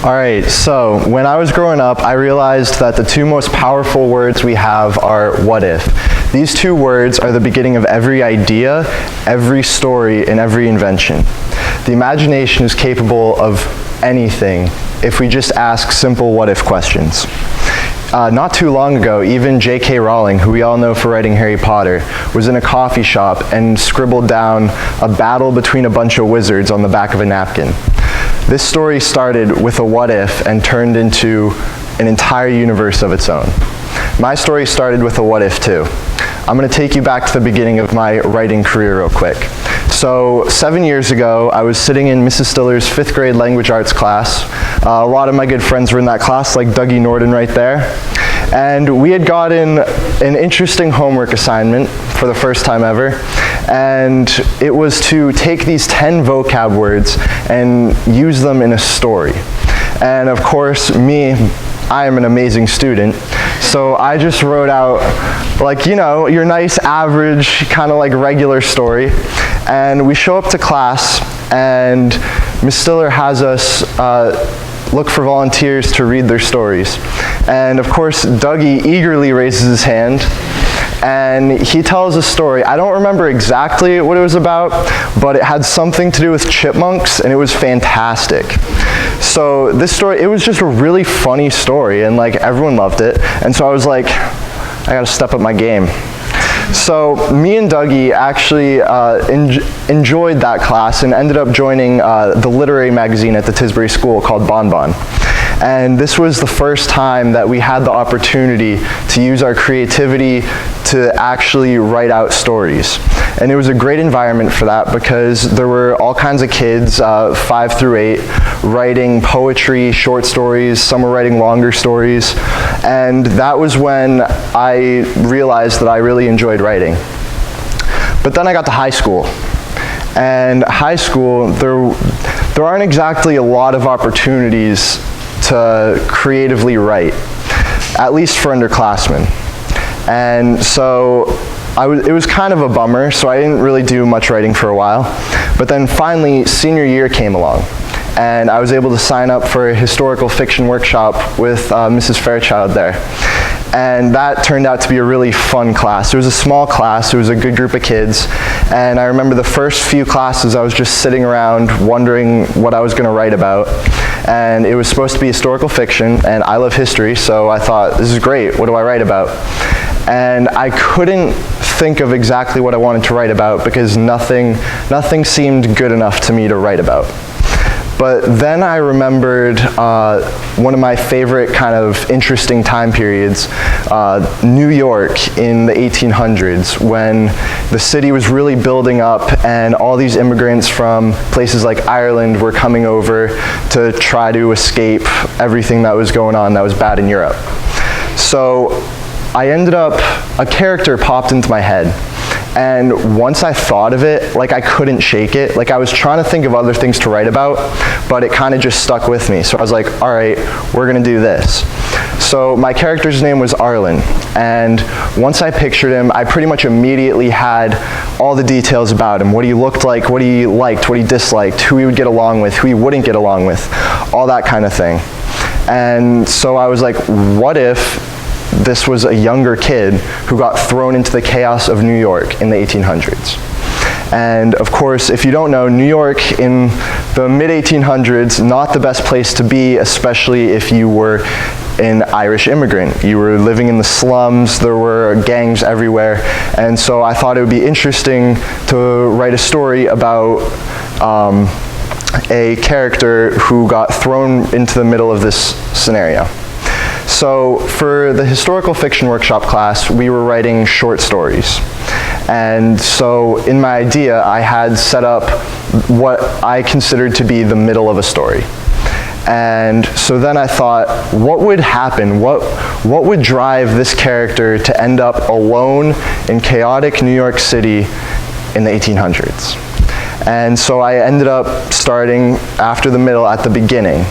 All right, so when I was growing up, I realized that the two most powerful words we have are what if. These two words are the beginning of every idea, every story, and every invention. The imagination is capable of anything if we just ask simple what if questions. Not too long ago, even J.K. Rowling, who we all know for writing Harry Potter, was in a coffee shop and scribbled down a battle between a bunch of wizards on the back of a napkin. This story started with a what if and turned into an entire universe of its own. My story started with a what if too. I'm going to take you back to the beginning of my writing career real quick. So 7 years ago, I was sitting in Mrs. Stiller's 5th grade language arts class. A lot of my good friends were in that class, like Dougie Norden right there. And we had gotten an interesting homework assignment for the first time ever. And it was to take these 10 vocab words and use them in a story. And of course, I am an amazing student. So I just wrote out, like, you know, your nice average kind of like regular story. And we show up to class and Ms. Stiller has us look for volunteers to read their stories. And of course, Dougie eagerly raises his hand and he tells a story. I don't remember exactly what it was about, but it had something to do with chipmunks and it was fantastic. So this story, it was just a really funny story and like everyone loved it. And so I was like, I gotta step up my game. So me and Dougie actually enjoyed that class and ended up joining the literary magazine at the Tisbury School called Bon Bon. And this was the first time that we had the opportunity to use our creativity to actually write out stories. And it was a great environment for that because there were all kinds of kids, 5 through 8, writing poetry, short stories, some were writing longer stories. And that was when I realized that I really enjoyed writing. But then I got to high school. And high school, there aren't exactly a lot of opportunities to creatively write, at least for underclassmen. And so it was kind of a bummer, so I didn't really do much writing for a while. But then finally, senior year came along, and I was able to sign up for a historical fiction workshop with Mrs. Fairchild there. And that turned out to be a really fun class. It was a small class, it was a good group of kids, and I remember the first few classes I was just sitting around wondering what I was going to write about. And it was supposed to be historical fiction, and I love history, so I thought, this is great, what do I write about? And I couldn't think of exactly what I wanted to write about because nothing seemed good enough to me to write about. But then I remembered one of my favorite kind of interesting time periods, New York in the 1800s, when the city was really building up and all these immigrants from places like Ireland were coming over to try to escape everything that was going on that was bad in Europe. So a character popped into my head. And once I thought of it, like I couldn't shake it. Like I was trying to think of other things to write about, but it kind of just stuck with me. So I was like, all right, we're gonna do this. So my character's name was Arlen. And once I pictured him, I pretty much immediately had all the details about him, what he looked like, what he liked, what he disliked, who he would get along with, who he wouldn't get along with, all that kind of thing. And so I was like, what if this was a younger kid who got thrown into the chaos of New York in the 1800s. And of course, if you don't know, New York in the mid-1800s, not the best place to be, especially if you were an Irish immigrant. You were living in the slums, there were gangs everywhere, and so I thought it would be interesting to write a story about a character who got thrown into the middle of this scenario. So for the historical fiction workshop class, we were writing short stories. And so in my idea, I had set up what I considered to be the middle of a story. And so then I thought, what would happen? What would drive this character to end up alone in chaotic New York City in the 1800s? And so I ended up starting after the middle at the beginning.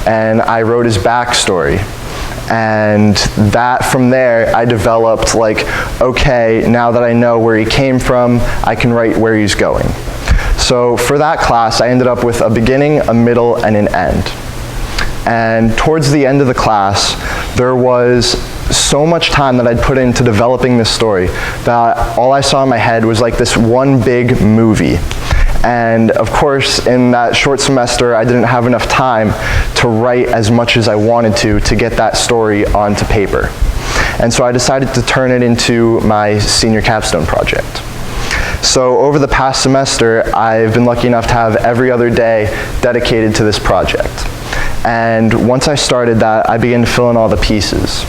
And I wrote his backstory. And that from there, I developed like, okay, now that I know where he came from, I can write where he's going. So for that class, I ended up with a beginning, a middle, and an end. And towards the end of the class, there was so much time that I'd put into developing this story that all I saw in my head was like this one big movie. And of course, in that short semester, I didn't have enough time to write as much as I wanted to get that story onto paper. And so I decided to turn it into my senior capstone project. So over the past semester, I've been lucky enough to have every other day dedicated to this project. And once I started that, I began to fill in all the pieces.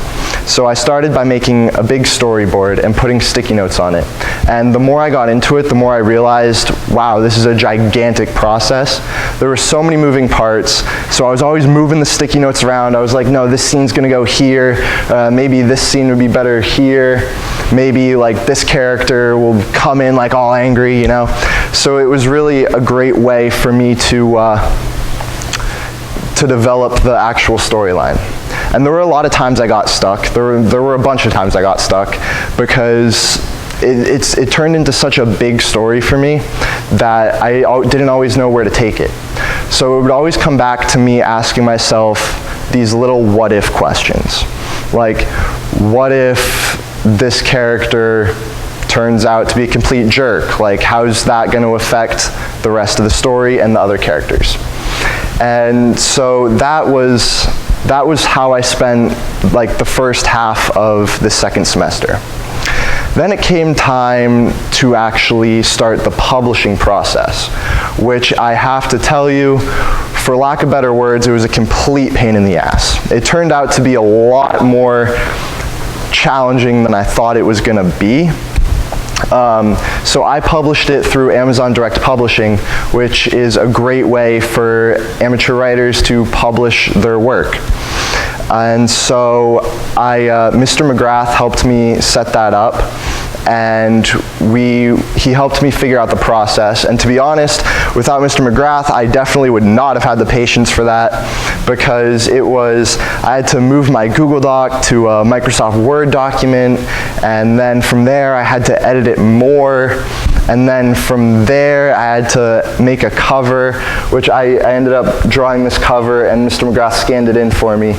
So I started by making a big storyboard and putting sticky notes on it. And the more I got into it, the more I realized, wow, this is a gigantic process. There were so many moving parts, so I was always moving the sticky notes around. I was like, no, this scene's gonna go here. Maybe this scene would be better here. Maybe like this character will come in like all angry, you know? So it was really a great way for me to develop the actual storyline. And there were a lot of times I got stuck. There were a bunch of times I got stuck because it turned into such a big story for me that I didn't always know where to take it. So it would always come back to me asking myself these little what if questions. Like, what if this character turns out to be a complete jerk? Like, how's that going to affect the rest of the story and the other characters? And so that was how I spent like the first half of the second semester. Then it came time to actually start the publishing process, which I have to tell you, for lack of better words, it was a complete pain in the ass. It turned out to be a lot more challenging than I thought it was gonna be. So I published it through Amazon Direct Publishing, which is a great way for amateur writers to publish their work. And so Mr. McGrath helped me set that up, and he helped me figure out the process. And to be honest, without Mr. McGrath, I definitely would not have had the patience for that, because I had to move my Google Doc to a Microsoft Word document, and then from there I had to edit it more, and then from there I had to make a cover, which I ended up drawing this cover and Mr. McGrath scanned it in for me.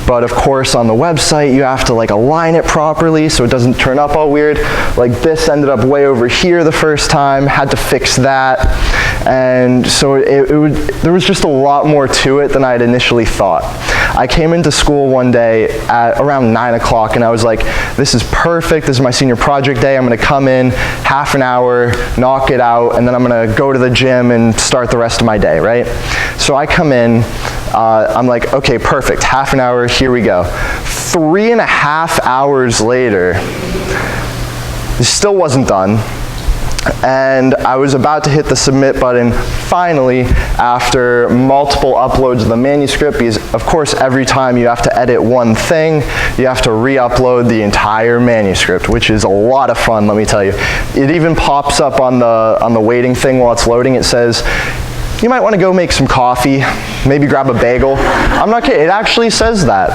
But of course on the website you have to like align it properly so it doesn't turn up all weird. Like this ended up way over here the first time, had to fix that. And so there was just a lot more to it than I had initially thought. I came into school one day at around 9 o'clock and I was like, this is perfect, this is my senior project day, I'm gonna come in, half an hour, knock it out, and then I'm gonna go to the gym and start the rest of my day, right? So I come in, I'm like, okay, perfect, half an hour, here we go. 3.5 hours later, it still wasn't done. And I was about to hit the submit button finally after multiple uploads of the manuscript, because of course every time you have to edit one thing, you have to re-upload the entire manuscript, which is a lot of fun, let me tell you. It even pops up on the waiting thing while it's loading. It says, you might want to go make some coffee, maybe grab a bagel. I'm not kidding, it actually says that.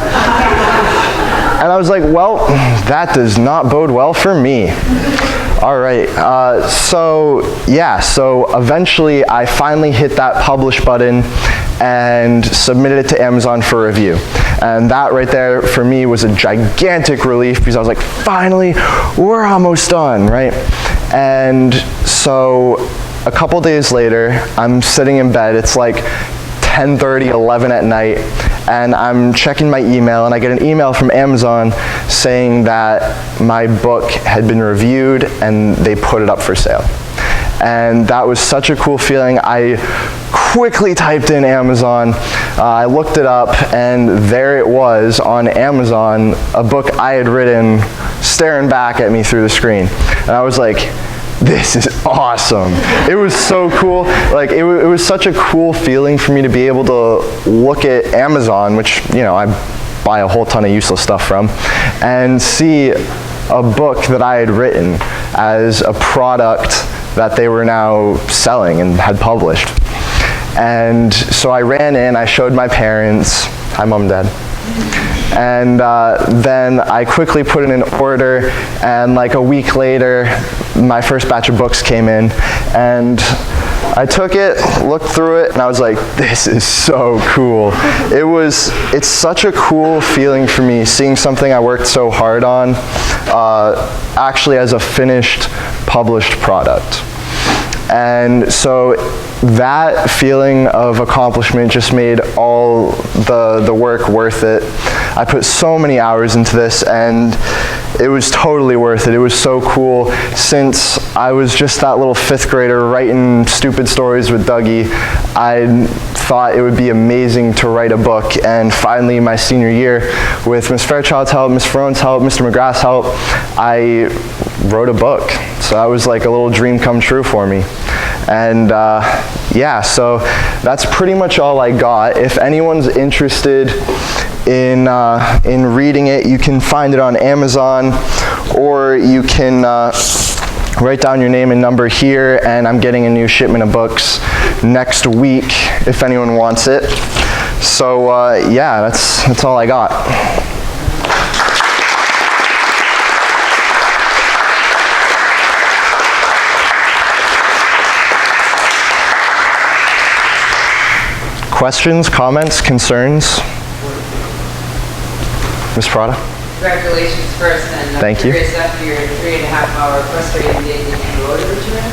And I was like, well, that does not bode well for me. All right, so eventually I finally hit that publish button and submitted it to Amazon for review. And that right there for me was a gigantic relief, because I was like, finally, we're almost done, right? And so a couple days later, I'm sitting in bed, it's like 10:30, 11 at night, and I'm checking my email, and I get an email from Amazon saying that my book had been reviewed and they put it up for sale. And that was such a cool feeling. I quickly typed in Amazon, I looked it up, and there it was on Amazon, a book I had written staring back at me through the screen. And I was like, this is awesome. It was so cool. Like it was such a cool feeling for me to be able to look at Amazon, which, you know, I buy a whole ton of useless stuff from, and see a book that I had written as a product that they were now selling and had published. And so I ran in, I showed my parents, hi Mom and Dad. And then I quickly put in an order, and like a week later, my first batch of books came in, and I took it, looked through it, and I was like, this is so cool. It's such a cool feeling for me seeing something I worked so hard on actually as a finished, published product. And so that feeling of accomplishment just made all the work worth it. I put so many hours into this, and it was totally worth it. It was so cool. Since I was just that little 5th grader writing stupid stories with Dougie, I thought it would be amazing to write a book. And finally, my senior year, with Ms. Fairchild's help, Ms. Ferrone's help, Mr. McGrath's help, I wrote a book. So that was like a little dream come true for me. And yeah, so that's pretty much all I got. If anyone's interested in reading it, you can find it on Amazon, or you can write down your name and number here, and I'm getting a new shipment of books next week if anyone wants it. So yeah, that's all I got. Questions, comments, concerns? Ms. Prada? Congratulations first, and I'm Thank you. curious, after your 3.5-hour frustrating day, did you go to the gym?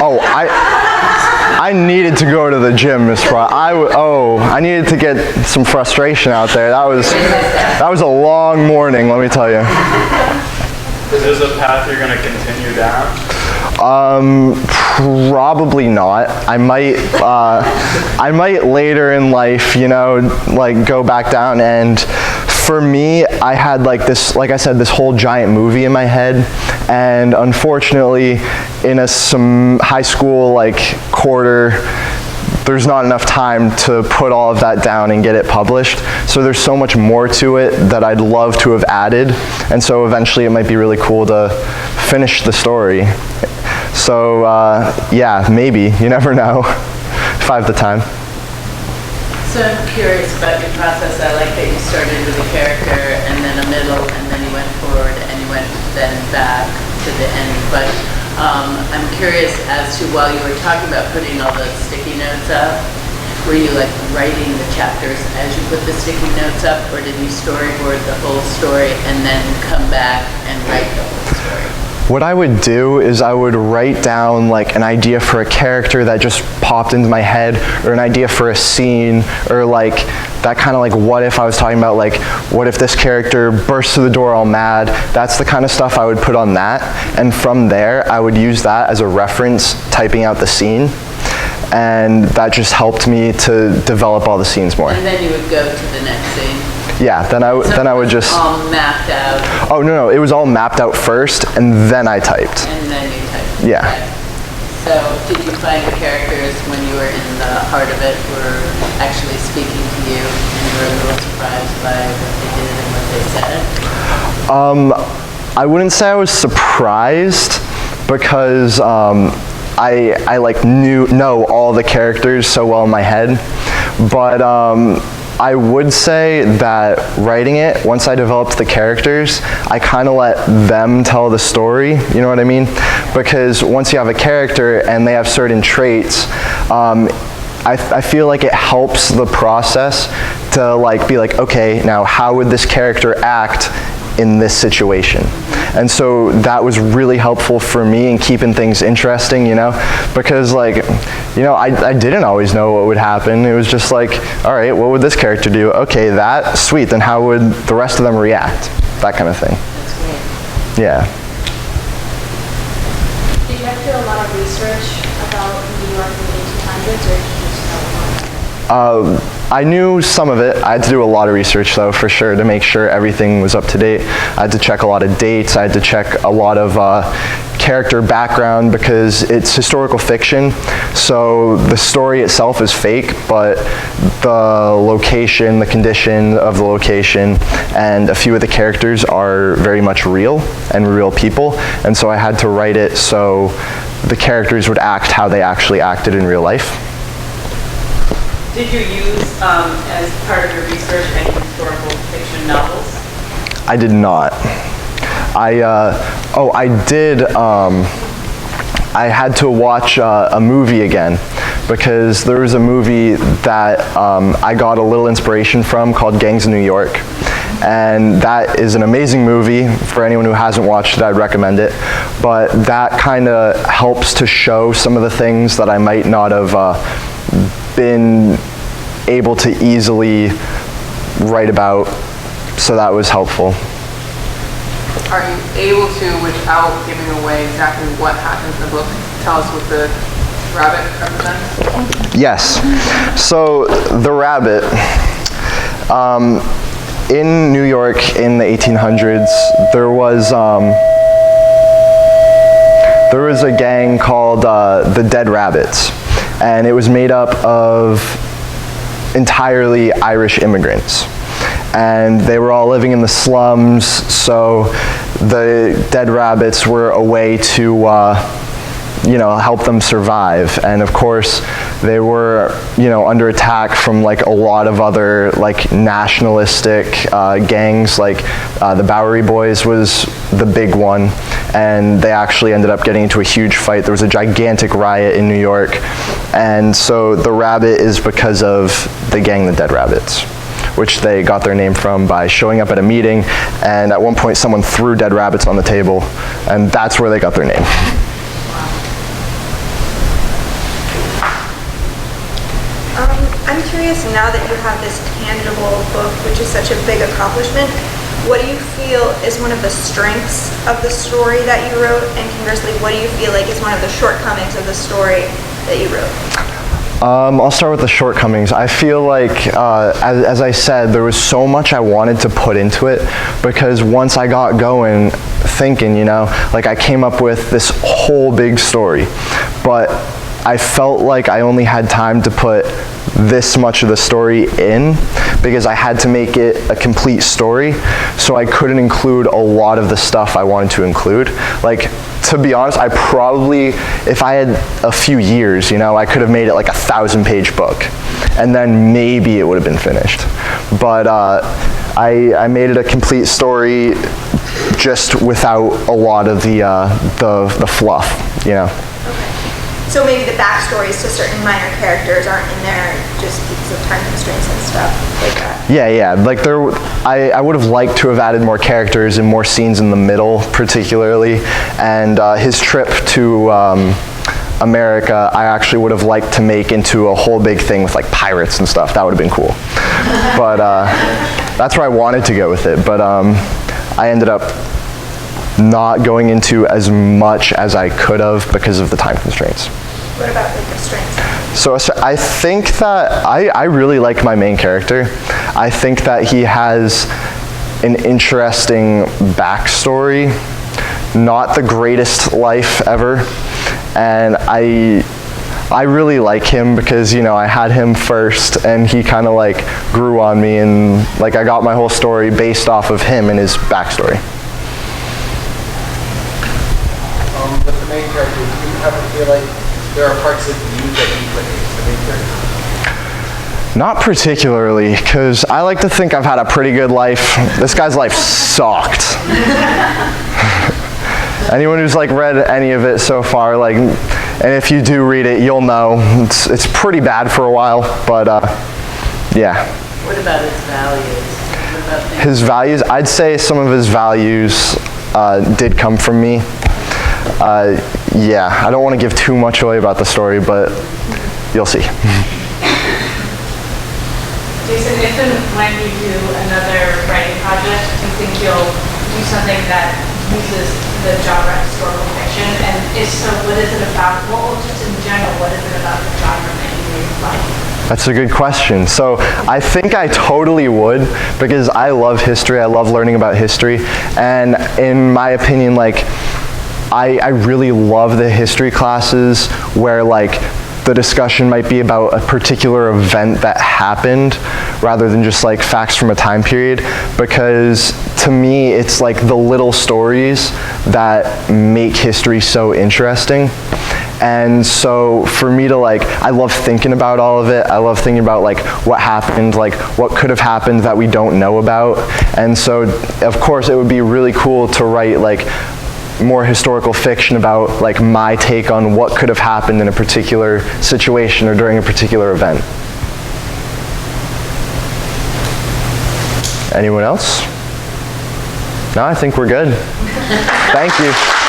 Oh, I needed to go to the gym, Ms. Prada. I needed to get some frustration out there. That was a long morning, let me tell you. Is this a path you're going to continue down? Probably not. I might later in life, you know, like go back down. And for me, I had like this, like I said, this whole giant movie in my head. And unfortunately, in some high school like quarter, there's not enough time to put all of that down and get it published. So there's so much more to it that I'd love to have added. And so eventually it might be really cool to finish the story. So yeah, maybe, you never know, if I have the time. So I'm curious about your process. I like that you started with a character and then a middle, and then you went forward and you went then back to the end. But I'm curious as to, while you were talking about putting all the sticky notes up, were you like writing the chapters as you put the sticky notes up, or did you storyboard the whole story and then come back and write the whole story? What I would do is I would write down like an idea for a character that just popped into my head, or an idea for a scene, or like that kind of like what if I was talking about, like what if this character bursts through the door all mad. That's the kind of stuff I would put on that, and from there I would use that as a reference typing out the scene, and that just helped me to develop all the scenes more. And then you would go to the next scene. Yeah, then I would just all mapped out. Oh no, it was all mapped out first, and then I typed. And then you typed. Yeah. Okay. So did you find the characters, when you were in the heart of it, were actually speaking to you, and you were a little surprised by what they did and what they said? I wouldn't say I was surprised, because I like know all the characters so well in my head, but I would say that writing it, once I developed the characters, I kind of let them tell the story, you know what I mean? Because once you have a character and they have certain traits, I feel like it helps the process to like be like, okay, now how would this character act in this situation? And so that was really helpful for me in keeping things interesting, you know, because like, you know, I didn't always know what would happen. It was just like, all right, what would this character do? Okay, that, sweet, then how would the rest of them react? That kind of thing. That's great. Yeah. Did you have to do a lot of research about New York in the 1800s, or did you just know? I knew some of it. I had to do a lot of research though, for sure, to make sure everything was up to date. I had to check a lot of dates. I had to check a lot of character background, because it's historical fiction. So the story itself is fake, but the location, the condition of the location, and a few of the characters are very much real and real people. And so I had to write it so the characters would act how they actually acted in real life. Did you use, as part of your research, any historical fiction novels? I did not. I did I had to watch a movie again, because there was a movie that I got a little inspiration from called Gangs of New York. And that is an amazing movie. For anyone who hasn't watched it, I'd recommend it. But that kind of helps to show some of the things that I might not have been able to easily write about. So that was helpful. Are you able to, without giving away exactly what happens in the book, tell us what the rabbit represents? Yes. So the rabbit, in New York in the 1800s, there was a gang called the Dead Rabbits, and it was made up of entirely Irish immigrants. And they were all living in the slums, so the Dead Rabbits were a way to help them survive. And of course, they were, under attack from like a lot of other like nationalistic gangs. Like the Bowery Boys was the big one, and they actually ended up getting into a huge fight. There was a gigantic riot in New York, and so the rabbit is because of the gang, the Dead Rabbits, which they got their name from by showing up at a meeting, and at one point someone threw dead rabbits on the table, and that's where they got their name. I'm curious, now that you have this tangible book, which is such a big accomplishment, what do you feel is one of the strengths of the story that you wrote, and conversely, what do you feel like is one of the shortcomings of the story that you wrote? I'll start with the shortcomings. I feel like, as I said, there was so much I wanted to put into it, because once I got going thinking, like I came up with this whole big story, but I felt like I only had time to put this much of the story in, because I had to make it a complete story, so I couldn't include a lot of the stuff I wanted to include. Like, to be honest, I probably, if I had a few years, I could have made it like a 1,000-page book, and then maybe it would have been finished. But I made it a complete story just without a lot of the fluff, Okay. So maybe the backstories to certain minor characters aren't in there just because of time constraints and stuff like that. Yeah. Like I would have liked to have added more characters and more scenes in the middle, particularly. And his trip to America, I actually would have liked to make into a whole big thing with like pirates and stuff. That would have been cool. But that's where I wanted to go with it. But I ended up not going into as much as I could have because of the time constraints. What about like the strengths? So I think that I really like my main character. I think that he has an interesting backstory, not the greatest life ever, and I really like him because, I had him first, and he kind of like grew on me, and like I got my whole story based off of him and his backstory. With the main character, do you ever feel like there are parts of you that you put into the main character? Not particularly, because I like to think I've had a pretty good life. This guy's life sucked. Anyone who's like read any of it so far, like, and if you do read it, you'll know it's pretty bad for a while, but yeah. What about his values? What about His values, I'd say some of his values did come from me. Yeah, I don't want to give too much away about the story, but you'll see. Jason, if and when you do another writing project, do you think you'll do something that uses the genre historical fiction? And if so, what is it about, well, just in general, what is it about the genre that you really like? That's a good question. So I think I totally would, because I love history. I love learning about history. And in my opinion, like, I really love the history classes where like the discussion might be about a particular event that happened rather than just like facts from a time period, because to me it's like the little stories that make history so interesting. And so for me to like, I love thinking about all of it. I love thinking about like what happened, like what could have happened that we don't know about. And so of course it would be really cool to write like more historical fiction about like my take on what could have happened in a particular situation or during a particular event. Anyone else? No, I think we're good. Thank you.